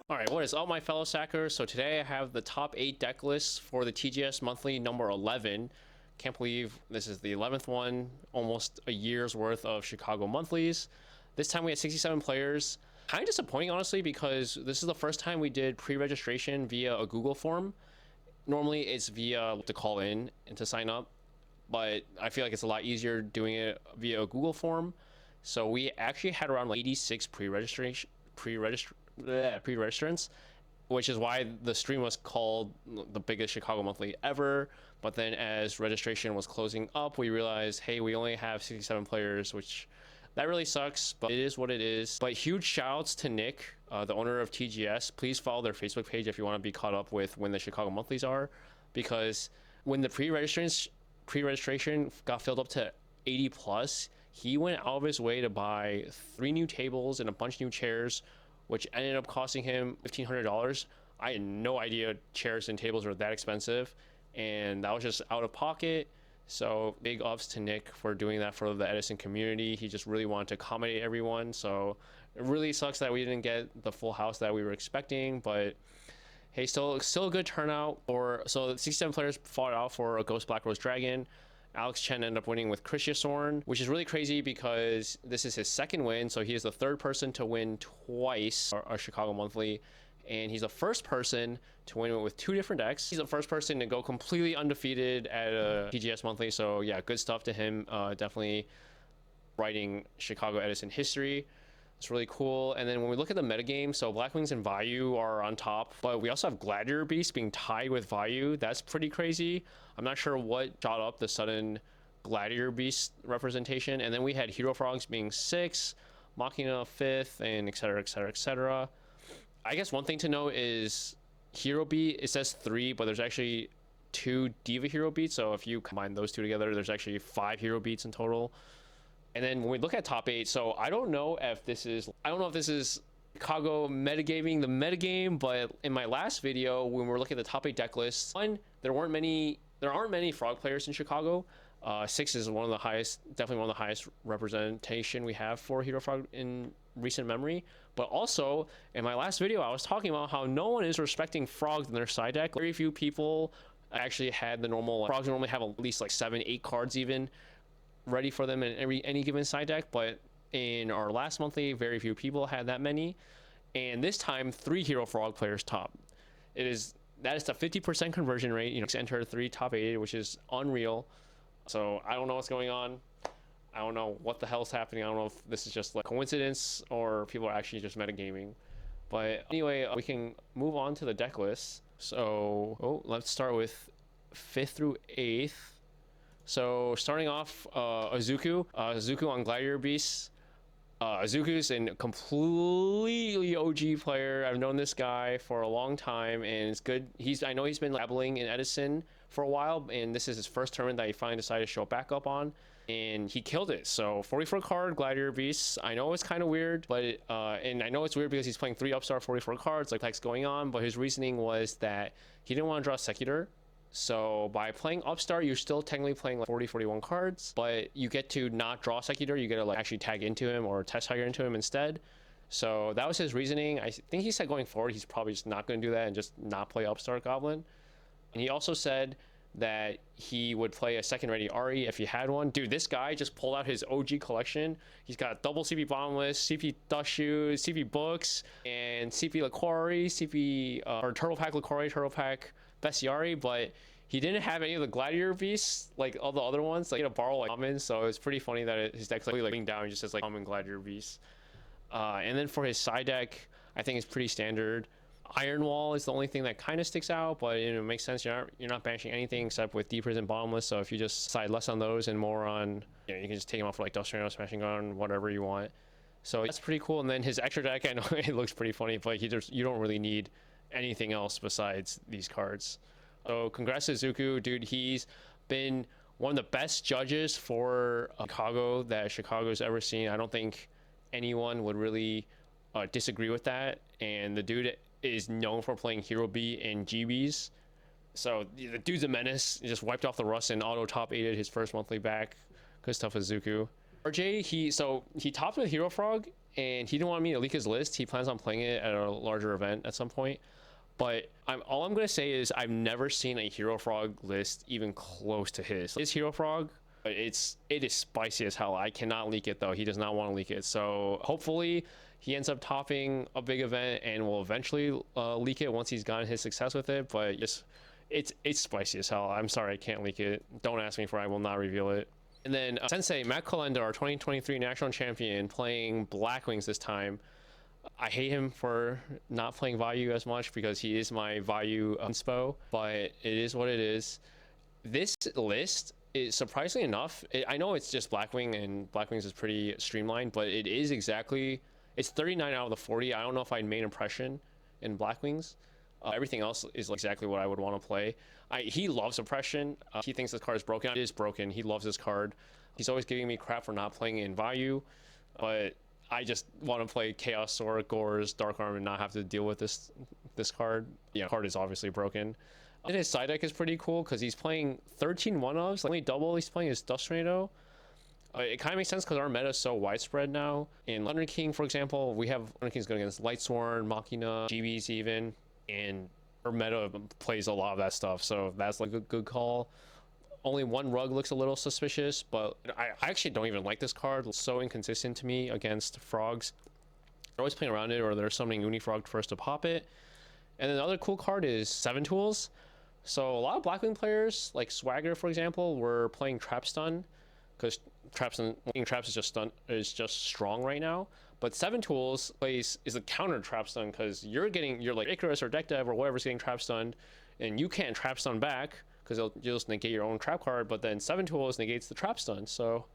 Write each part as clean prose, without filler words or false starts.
Alright, what is up, my fellow sackers? So today I have the top 8 deck lists for the TGS monthly number 11. Can't believe this is the 11th one, almost a year's worth of Chicago monthlies. This time we had 67 players. Kind of disappointing, honestly, because this is the first time we did pre-registration via a Google form. Normally it's via to call in and to sign up, but I feel like it's a lot easier doing it via a Google form. So we actually had around like 86 pre-registrants, which is why the stream was called the biggest Chicago monthly ever. But then as registration was closing up, we realized, hey, we only have 67 players, which that really sucks, but it is what it is. But huge shout outs to Nick, the owner of TGS. Please follow their Facebook page if you want to be caught up with when the Chicago monthlies are, because when the pre-registration got filled up to 80 plus, he went out of his way to buy 3 new tables and a bunch of new chairs, which ended up costing him $1,500. I had no idea chairs and tables were that expensive, and that was just out of pocket. So big ups to Nick for doing that for the Edison community. He just really wanted to accommodate everyone. So it really sucks that we didn't get the full house that we were expecting, but hey, still a good turnout. So 67 players fought out for a Ghost Black Rose Dragon. Alex Chen ended up winning with Christiasorn, which is really crazy because this is his second win. So he is the third person to win twice our Chicago monthly, and he's the first person to win it with 2 different decks. He's the first person to go completely undefeated at a TGS monthly. So yeah, good stuff to him. Definitely writing Chicago Edison history. It's really cool. And then when we look at the metagame, so Blackwings and Vayu are on top, but we also have Gladiator Beast being tied with Vayu. That's pretty crazy. I'm not sure what shot up the sudden Gladiator Beast representation. And then we had Hero Frogs being 6, Machina 5th, and etc, etc, etc. I guess one thing to note is Hero Beat, it says 3, but there's actually 2 Diva Hero Beats. So if you combine those 2 together, there's actually 5 Hero Beats in total. And then when we look at top 8, so I don't know if this is Chicago metagaming the metagame, but in my last video, when we were looking at the top 8 deck lists, one, there aren't many frog players in Chicago. 6 is one of the highest, definitely one of the highest representation we have for Hero Frog in recent memory. But also, in my last video, I was talking about how no one is respecting frogs in their side deck. Very few people actually had the normal, frogs normally have at least like 7, 8 cards even ready for them in any given side deck, but in our last monthly, very few people had that many. And this time, 3 Hero Frog players top. That is the 50% conversion rate. You know, enter 3 top 8, which is unreal. So I don't know what's going on. I don't know what the hell's happening. I don't know if this is just like coincidence or people are actually just metagaming. But anyway, we can move on to the deck list. So let's start with 5th through 8th. So starting off, Azuku on Gladiator Beast. Azuku's a completely OG player. I've known this guy for a long time, and it's good. I know he's been dabbling in Edison for a while, and this is his first tournament that he finally decided to show back up on, and he killed it. So 44 card Gladiator Beast. I know it's kind of weird, but and I know it's weird because he's playing 3 upstart 44 cards, like that's going on. But his reasoning was that he didn't want to draw Secular. So by playing upstart, you're still technically playing like 41 cards, but you get to not draw Secular. You get to like actually tag into him or test tiger into him instead. So that was his reasoning. I think he said going forward, he's probably just not going to do that and just not play upstart Goblin. And he also said that he would play a second ready Ari if he had one. Dude, this guy just pulled out his OG collection. He's got double CP Bottomless, CP Dust Shoes, CP Books, and CP Liquori, CP or Turtle Pack Liquori, Turtle Pack Bestiari, but he didn't have any of the Gladiator Beasts like all the other ones. Like, he had to borrow like commons, so it's pretty funny that his deck's like being down, he just says like common Gladiator Beasts. And then for his side deck, I think it's pretty standard. Iron Wall is the only thing that kind of sticks out, but it makes sense. You're not banishing anything except with Deep Prison Bottomless, so if you just decide less on those and more on, you can just take him off for like Dust Tornado, Smashing Gun, whatever you want. So that's pretty cool. And then his extra deck, I know it looks pretty funny, but you don't really need anything else besides these cards. So congrats to Zuku, dude. He's been one of the best judges for Chicago that Chicago's ever seen. I don't think anyone would really disagree with that. And the dude is known for playing Hero B and GBs. So the dude's a menace. He just wiped off the rust and auto top 8'd his first monthly back. Good stuff with Zuku. RJ, he topped with Hero Frog, and he didn't want me to leak his list. He plans on playing it at a larger event at some point. But all I'm gonna say is I've never seen a Hero Frog list even close to his. His Hero Frog, it is spicy as hell. I cannot leak it though. He does not want to leak it. So hopefully he ends up topping a big event and will eventually leak it once he's gotten his success with it. But just it's spicy as hell. I'm sorry, I can't leak it. Don't ask me for it. I will not reveal it. And then Sensei Matt Kalenda, our 2023 national champion, playing Black Wings this time. I hate him for not playing Vayu as much because he is my Vayu inspo, but it is what it is. This list is surprisingly enough, I know it's just Blackwing and Blackwings is pretty streamlined, but it is exactly, it's 39 out of the 40. I don't know if I made impression in Blackwings. Everything else is exactly what I would want to play. He loves Oppression. He thinks this card is broken. It is broken. He loves this card. He's always giving me crap for not playing in Vayu, but I just want to play Chaos Sword, Gores, Dark Arm, and not have to deal with this card. Yeah, card is obviously broken. And his side deck is pretty cool because he's playing 13 1-ofs. Only double he's playing is Dust Tornado. It kind of makes sense because our meta is so widespread now. In Thunder King, for example, we have Thunder King's going against Lightsworn, Machina, GBs even, and our meta plays a lot of that stuff. So that's like a good call. Only one rug looks a little suspicious, but I actually don't even like this card. It's so inconsistent to me against frogs. They're always playing around it, or they're summoning Unifrog first to pop it. And then the other cool card is 7 Tools. So a lot of Blackwing players, like Swagger for example, were playing Trap Stun because traps is just strong right now. But 7 Tools is a counter Trap Stun because you're like Icarus or Deck Dev or whatever's getting Trap Stunned, and you can't Trap Stun back because you'll just negate your own trap card. But then 7 Tools negates the Trap Stun. So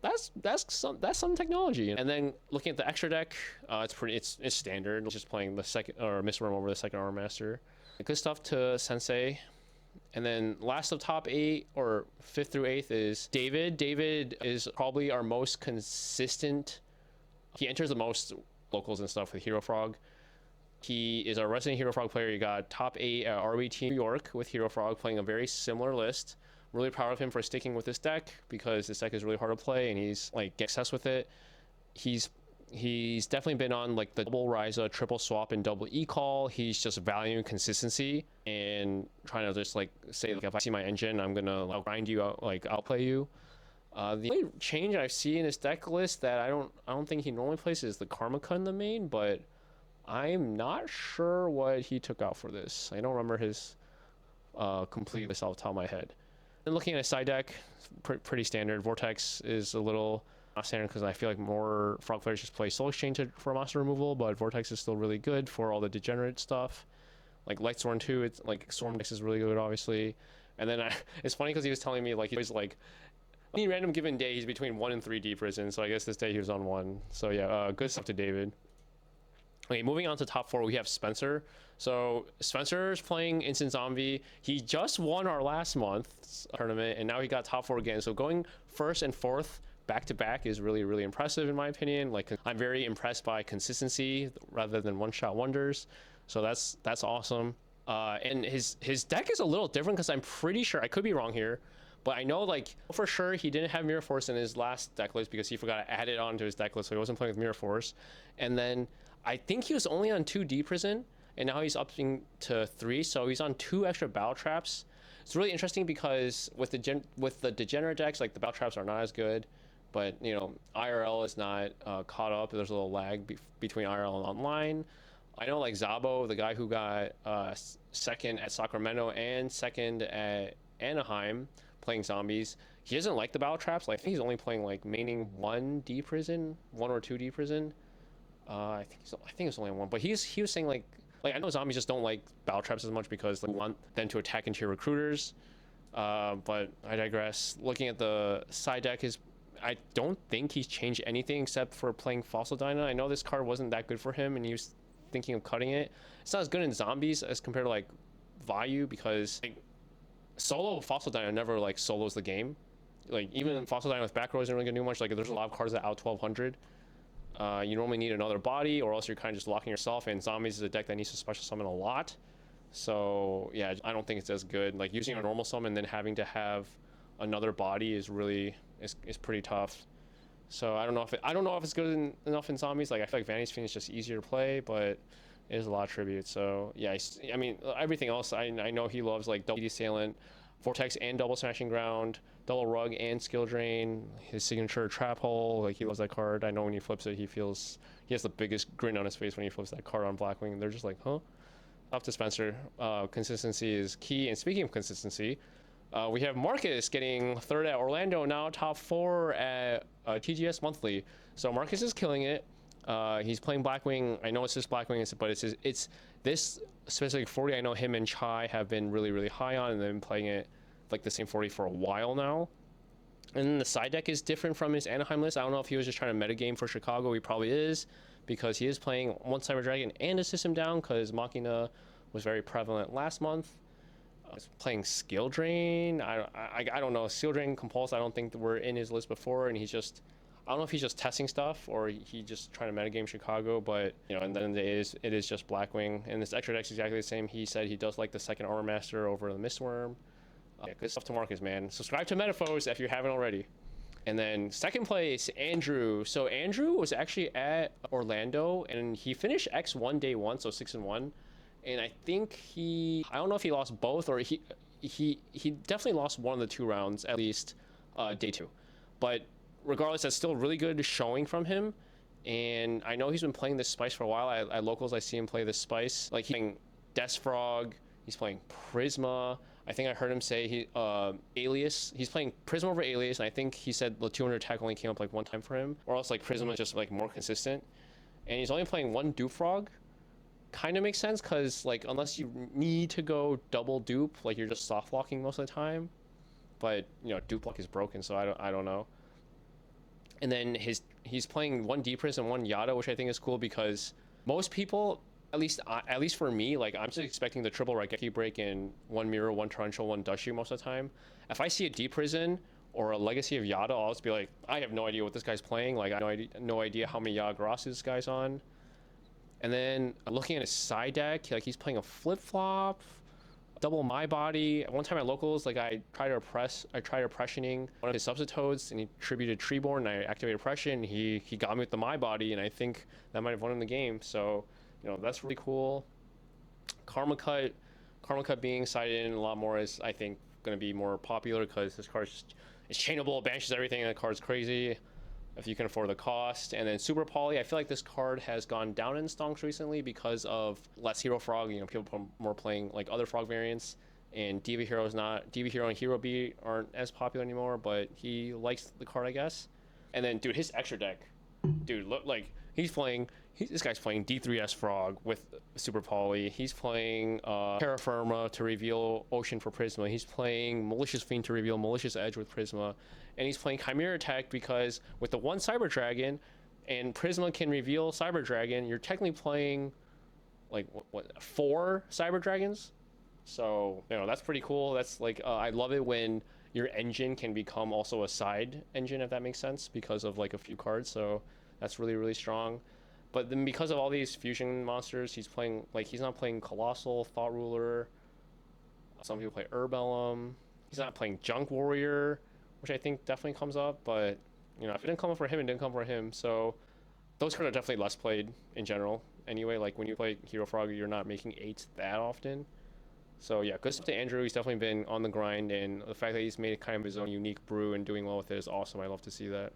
that's some technology. And then looking at the extra deck, it's standard. Just playing the second or Mr. Worm over the second Armor Master. Good stuff to Sensei. And then last of top 8 or 5th through 8th is David. David is probably our most consistent. He enters the most locals and stuff with Hero Frog. He is a resident Hero Frog player. He got top 8 at RBET New York with Hero Frog, playing a very similar list. Really proud of him for sticking with this deck because this deck is really hard to play and he's like get success with it. He's definitely been on like the double Ryza, triple swap, and double e-call. He's just valuing consistency and trying to just like say, like, if I see my engine, I'm gonna grind you out, like outplay you. The only change I see in his deck list that I don't think he normally plays is the Karmaka in the main, but I'm not sure what he took out for this. I don't remember his complete list off the top of my head. And looking at his side deck, pretty standard. Vortex is a little not standard because I feel like more Frog players just play Soul Exchange for monster removal, but Vortex is still really good for all the degenerate stuff. Like Lightsworn too, it's like Storm Dex is really good, obviously. And then it's funny because he was telling me like he was like any random given day he's between 1 and 3 deep prison. So I guess this day he was on 1. So yeah, good stuff to David. Okay, moving on to top 4, we have Spencer. So Spencer's playing Instant Zombie. He just won our last month's tournament, and now he got top 4 again. So going 1st and 4th back to back is really, really impressive in my opinion. Like, I'm very impressed by consistency rather than one-shot wonders. So that's awesome. And his deck is a little different because I'm pretty sure, I could be wrong here, but I know like for sure he didn't have Mirror Force in his last deck list because he forgot to add it onto his deck list, so he wasn't playing with Mirror Force. And then I think he was only on 2 D Prison, and now he's upping to 3, so he's on 2 extra Battle Traps. It's really interesting because with the degenerate decks, like the Battle Traps are not as good, but you know IRL is not caught up. There's a little lag between IRL and online. I know like Zabo, the guy who got 2nd at Sacramento and 2nd at Anaheim playing zombies, he doesn't like the Battle Traps. Like, I think he's only playing like maining 1 D Prison, 1 or 2 D Prison. I think it's only 1, but he was saying like I know zombies just don't like Battle Traps as much because they want them to attack into your recruiters. But I digress. Looking at the side deck, I don't think he's changed anything except for playing Fossil Dyna. I know this card wasn't that good for him and he was thinking of cutting it. It's not as good in zombies as compared to like Vayu because like, solo Fossil Dyna never like solos the game. Like even Fossil Dyna with back row isn't really gonna do much. Like there's a lot of cards that out 1200. You normally need another body or else you're kind of just locking yourself, and zombies is a deck that needs to special summon a lot. So yeah, I don't think it's as good. Like using a normal summon and then having to have another body is pretty tough. So I don't know if it's good enough in zombies. Like I feel like Vanity's Fiend is just easier to play, but it is a lot of tribute. So yeah, I mean everything else I know he loves, like double assailant, vortex and double smashing ground, double rug and skill drain, his signature trap hole. Like he loves that card. I know when he flips it, he has the biggest grin on his face when he flips that card on Blackwing. They're just like, huh? Top dispenser. Consistency is key. And speaking of consistency, we have Marcus getting third at Orlando, now top 4 at TGS Monthly. So Marcus is killing it. He's playing Blackwing. I know it's just Blackwing, but it's this specific 40. I know him and Chai have been really, really high on, and they've been playing it like the same 40 for a while now. And then the side deck is different from his Anaheim list. I don't know if he was just trying to metagame for Chicago. He probably is, because he is playing one Cyber Dragon and a System Down, because Machina was very prevalent last month. He's playing Skill Drain. I don't know. Skill Drain, Compulse, I don't think that were in his list before, and I don't know if he's just testing stuff or he just trying to metagame Chicago, but you know, and then it is just Blackwing, and this extra deck's exactly the same. He said he does like the second Armor Master over the Mistworm. Yeah, good stuff to Marcus, man. Subscribe to Metaphos if you haven't already. And then second place, Andrew. So Andrew was actually at Orlando, and he finished X1 day 1, so 6-1. And I think I don't know if he lost both, or he definitely lost one of the 2 rounds, at least day 2. But regardless, that's still really good showing from him. And I know he's been playing this Spice for a while. At Locals, I see him play this Spice. Like, he's playing Death Frog, he's playing Prisma. I think I heard him say Alias. He's playing Prisma over Alias, and I think he said the 200 attack only came up like 1 time for him. Or else like Prisma is just like more consistent. And he's only playing 1 Dupe Frog. Kind of makes sense, because like unless you need to go double dupe, like you're just soft locking most of the time. But you know, dupe lock is broken, so I don't know. And then he's playing 1 Deepris and 1 Yada, which I think is cool, because most people, at least for me, like I'm just expecting the triple Raigeki break in 1 Mirror, 1 Torrential, 1 Dushu most of the time. If I see a Deep Prison or a Legacy of Yada, I'll just be like, I have no idea what this guy's playing. Like I have no idea how many Yada Grosses this guy's on. And then looking at his side deck, like he's playing a flip flop, double my body. One time at Locals, like I tried oppressioning one of his Substitutes, and he tributed Treeborn, and I activated oppression. He got me with the my body, and I think that might have won him the game. So you know, that's really cool. Karma Cut being sided in a lot more is, I think, going to be more popular, because this card is chainable, banishes everything, and the card's crazy if you can afford the cost. And then Super Poly, I feel like this card has gone down in stonks recently because of less Hero Frog. You know, people more playing like other Frog variants, and Diva Hero and Hero B aren't as popular anymore, but he likes the card, I guess. And then, dude, his extra deck, dude, look, like this guy's playing D3S Frog with Super Poly. He's playing Terra Firma to reveal Ocean for Prisma. He's playing Malicious Fiend to reveal Malicious Edge with Prisma. And he's playing Chimera Tech, because with the 1 Cyber Dragon and Prisma can reveal Cyber Dragon, you're technically playing like what 4 Cyber Dragons. So you know, that's pretty cool. That's like I love it when your engine can become also a side engine, if that makes sense, because of like a few cards. So that's really, really strong. But then because of all these fusion monsters, he's not playing Colossal, Thought Ruler. Some people play Urbellum. He's not playing Junk Warrior, which I think definitely comes up. But you know, if it didn't come up for him, it didn't come for him. So those cards are definitely less played in general. Anyway, like when you play Hero Frog, you're not making 8s that often. So yeah, good stuff to Andrew. He's definitely been on the grind, and the fact that he's made kind of his own unique brew and doing well with it is awesome. I love to see that.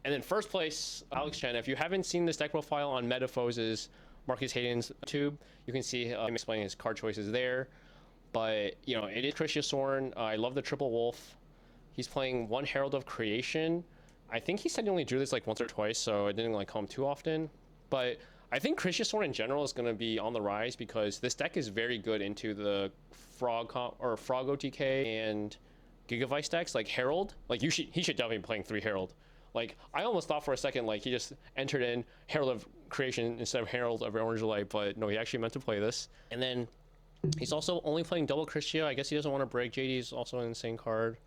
And then first place, Alex Chen. If you haven't seen this deck profile on Metaphos' Marcus Hayden's YouTube, you can see him explaining his card choices there. But you know, it is Christia Soren. I love the triple wolf. He's playing 1 Herald of Creation. I think he said he only drew this like once or twice, so it didn't like come too often. But I think Christia Soren in general is going to be on the rise, because this deck is very good into the Frog OTK and Gigavice decks. Like Herald, like he should definitely be playing 3 Herald. Like I almost thought for a second like he just entered in Herald of Creation instead of Herald of Orange Light, but no, he actually meant to play this. And then he's also only playing double Christia. I guess he doesn't want to break. JD's also an insane card.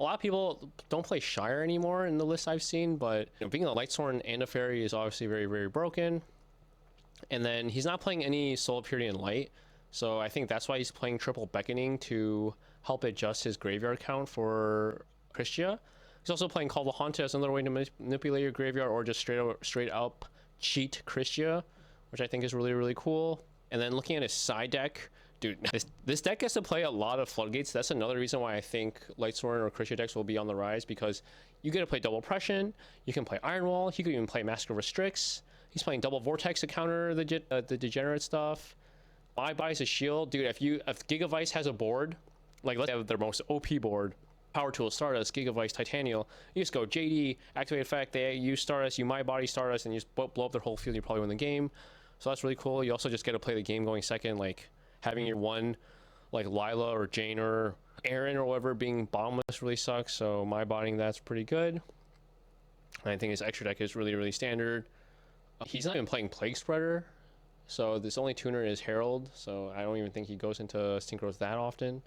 A lot of people don't play Shire anymore in the list I've seen, but you know, being a Lightsworn and a Fairy is obviously very, very broken. And then he's not playing any Soul Purity and Light, so I think that's why he's playing triple Beckoning to help adjust his graveyard count for Christia. He's also playing Call the Haunted as another way to manipulate your graveyard, or just straight up cheat Christia, which I think is really, really cool. And then looking at his side deck, dude, this deck gets to play a lot of floodgates. That's another reason why I think Lightsworn or Christia decks will be on the rise, because you get to play double oppression, you can play Iron Wall, he could even play Mask of Restricts. He's playing double Vortex to counter the degenerate stuff. My buys a shield, dude. If Gigavice has a board, like let's have their most OP board, Power Tool Stardust, Gigavice, Titanial, you just go JD, activate effect, they use Stardust, you My Body Stardust, and you just blow up their whole field, you probably win the game. So that's really cool. You also just get to play the game going second, like having your one, like Lila or Jane or Aaron or whatever being bottomless really sucks, so My Bodying that's pretty good. And I think his extra deck is really, really standard. He's not even playing Plague Spreader, so this only tuner is Herald, so I don't even think he goes into synchros that often.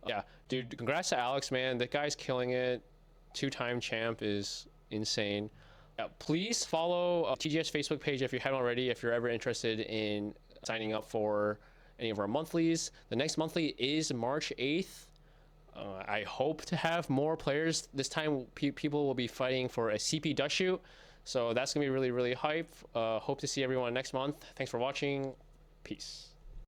Yeah, dude, congrats to Alex, man. That guy's killing it. 2-time champ is insane. Yeah, please follow TGS Facebook page if you haven't already, if you're ever interested in signing up for any of our monthlies. The next monthly is March 8th. I hope to have more players. This time people will be fighting for a CP Dust Shoot. So that's going to be really, really hype. Hope to see everyone next month. Thanks for watching. Peace.